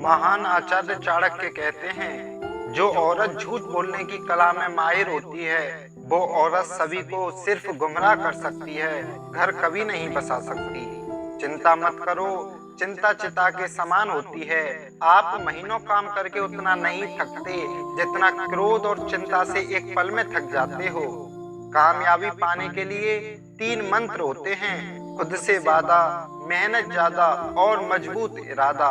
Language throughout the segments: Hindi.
महान आचार्य चाणक्य कहते हैं, जो औरत झूठ बोलने की कला में माहिर होती है वो औरत सभी को सिर्फ गुमराह कर सकती है, घर कभी नहीं बसा सकती। चिंता मत करो, चिंता चिता के समान होती है। आप महीनों काम करके उतना नहीं थकते जितना क्रोध और चिंता से एक पल में थक जाते हो। कामयाबी पाने के लिए 3 मंत्र होते हैं: खुद से वादा, मेहनत ज्यादा और मजबूत इरादा।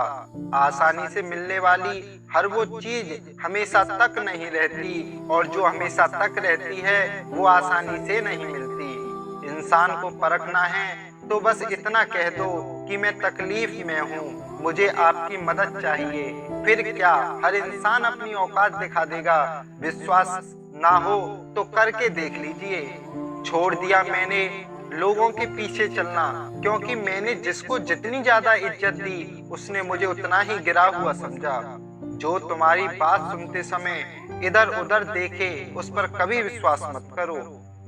आसानी से मिलने वाली हर वो चीज हमेशा तक नहीं रहती, और जो हमेशा तक रहती है वो आसानी से नहीं मिलती। इंसान को परखना है तो बस इतना कह दो कि मैं तकलीफ में हूँ, मुझे आपकी मदद चाहिए। फिर क्या, हर इंसान अपनी औकात दिखा देगा। विश्वास ना हो तो करके देख लीजिए। छोड़ दिया मैंने लोगों के पीछे चलना, क्योंकि मैंने जिसको जितनी ज्यादा इज्जत दी उसने मुझे उतना ही गिरा हुआ समझा। जो तुम्हारी बात सुनते समय इधर उधर देखे उस पर कभी विश्वास मत करो।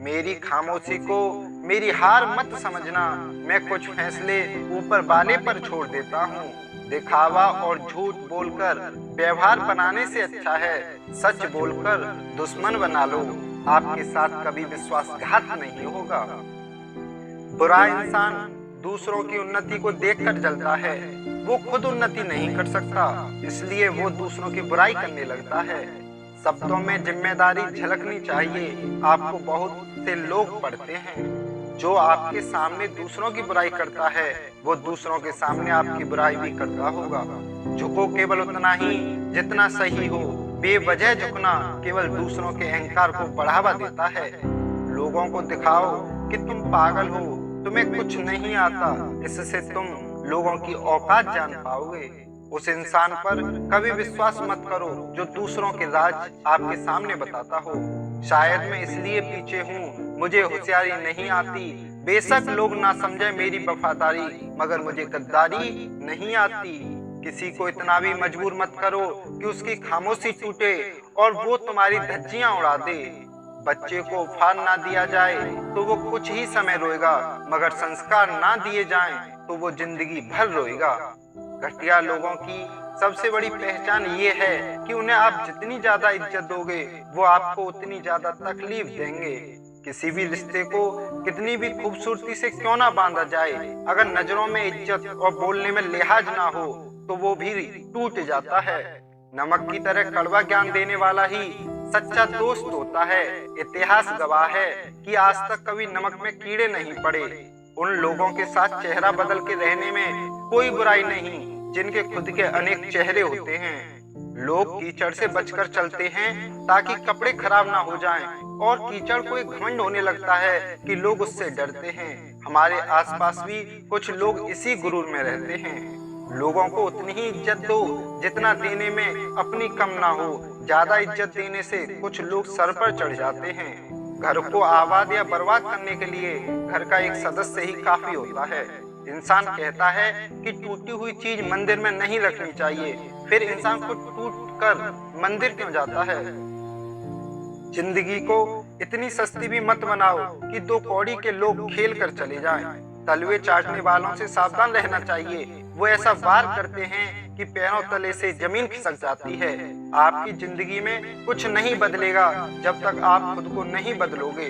मेरी खामोशी को मेरी हार मत समझना, मैं कुछ फैसले ऊपर वाले पर छोड़ देता हूँ। दिखावा और झूठ बोलकर व्यवहार बनाने से अच्छा है सच बोलकर दुश्मन बना लो। आपके साथ कभी विश्वासघात नहीं होगा। बुरा इंसान दूसरों की उन्नति को देखकर जलता है, वो खुद उन्नति नहीं कर सकता, इसलिए वो दूसरों की बुराई करने लगता है। शब्दों में जिम्मेदारी झलकनी चाहिए। आपको बहुत से लोग पढ़ते हैं, जो आपके सामने दूसरों की बुराई करता है वो दूसरों के सामने आपकी बुराई भी करता होगा। झुको केवल उतना ही जितना सही हो। बेवजह झुकना केवल दूसरों के अहंकार को बढ़ावा देता है। लोगों को दिखाओ कि तुम पागल हो, तुम्हें कुछ नहीं आता, इससे तुम लोगों की औकात जान पाओगे। उस इंसान पर कभी विश्वास मत करो जो दूसरों के राज आपके सामने बताता हो। शायद मैं इसलिए पीछे हूँ, मुझे होशियारी नहीं आती। बेशक लोग ना समझे मेरी वफादारी, मगर मुझे गद्दारी नहीं आती। किसी को इतना भी मजबूर मत करो कि उसकी खामोशी टूटे और वो तुम्हारी धज्जियां उड़ा दे। बच्चे को उपहार ना दिया जाए तो वो कुछ ही समय रोएगा, मगर संस्कार ना दिए जाएं तो वो जिंदगी भर रोएगा। घटिया लोगों की सबसे बड़ी पहचान ये है कि उन्हें आप जितनी ज्यादा इज्जत दोगे वो आपको उतनी ज्यादा तकलीफ देंगे। किसी भी रिश्ते को कितनी भी खूबसूरती से क्यों ना बांधा जाए, अगर नजरों में इज्जत और बोलने में लिहाज ना हो तो वो भी टूट जाता है। नमक की तरह कड़वा ज्ञान देने वाला ही सच्चा दोस्त होता है। इतिहास गवाह है कि आज तक कभी नमक में कीड़े नहीं पड़े। उन लोगों के साथ चेहरा बदल के रहने में कोई बुराई नहीं जिनके खुद के अनेक चेहरे होते हैं। लोग कीचड़ से बचकर चलते हैं ताकि कपड़े खराब ना हो जाएं, और कीचड़ को एक घमंड होने लगता है कि लोग उससे डरते हैं। हमारे आसपास भी कुछ लोग इसी गुरूर में रहते हैं। लोगों को उतनी ही इज्जत दो जितना देने में अपनी कम ना हो। ज्यादा इज्जत देने से कुछ लोग सर पर चढ़ जाते हैं। घर को आबाद या बर्बाद करने के लिए घर का एक सदस्य ही काफी होता है। इंसान कहता है कि टूटी हुई चीज मंदिर में नहीं रखनी चाहिए, फिर इंसान को टूट कर मंदिर क्यों जाता है? जिंदगी को इतनी सस्ती भी मत बनाओ कि 2 कौड़ी के लोग खेल कर चले जाएं। तलवे चाटने वालों से सावधान रहना चाहिए, वो ऐसा वार करते हैं कि पैरों तले से जमीन खिसक जाती है। आपकी जिंदगी में कुछ नहीं बदलेगा जब तक आप खुद को नहीं बदलोगे।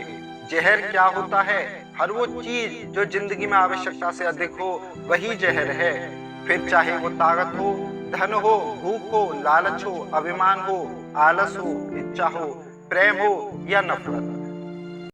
जहर क्या होता है? हर वो चीज जो जिंदगी में आवश्यकता से अधिक हो वही जहर है। फिर चाहे वो ताकत हो, धन हो, भूख हो, लालच हो, अभिमान हो, आलस हो, इच्छा हो, प्रेम हो या नफरत।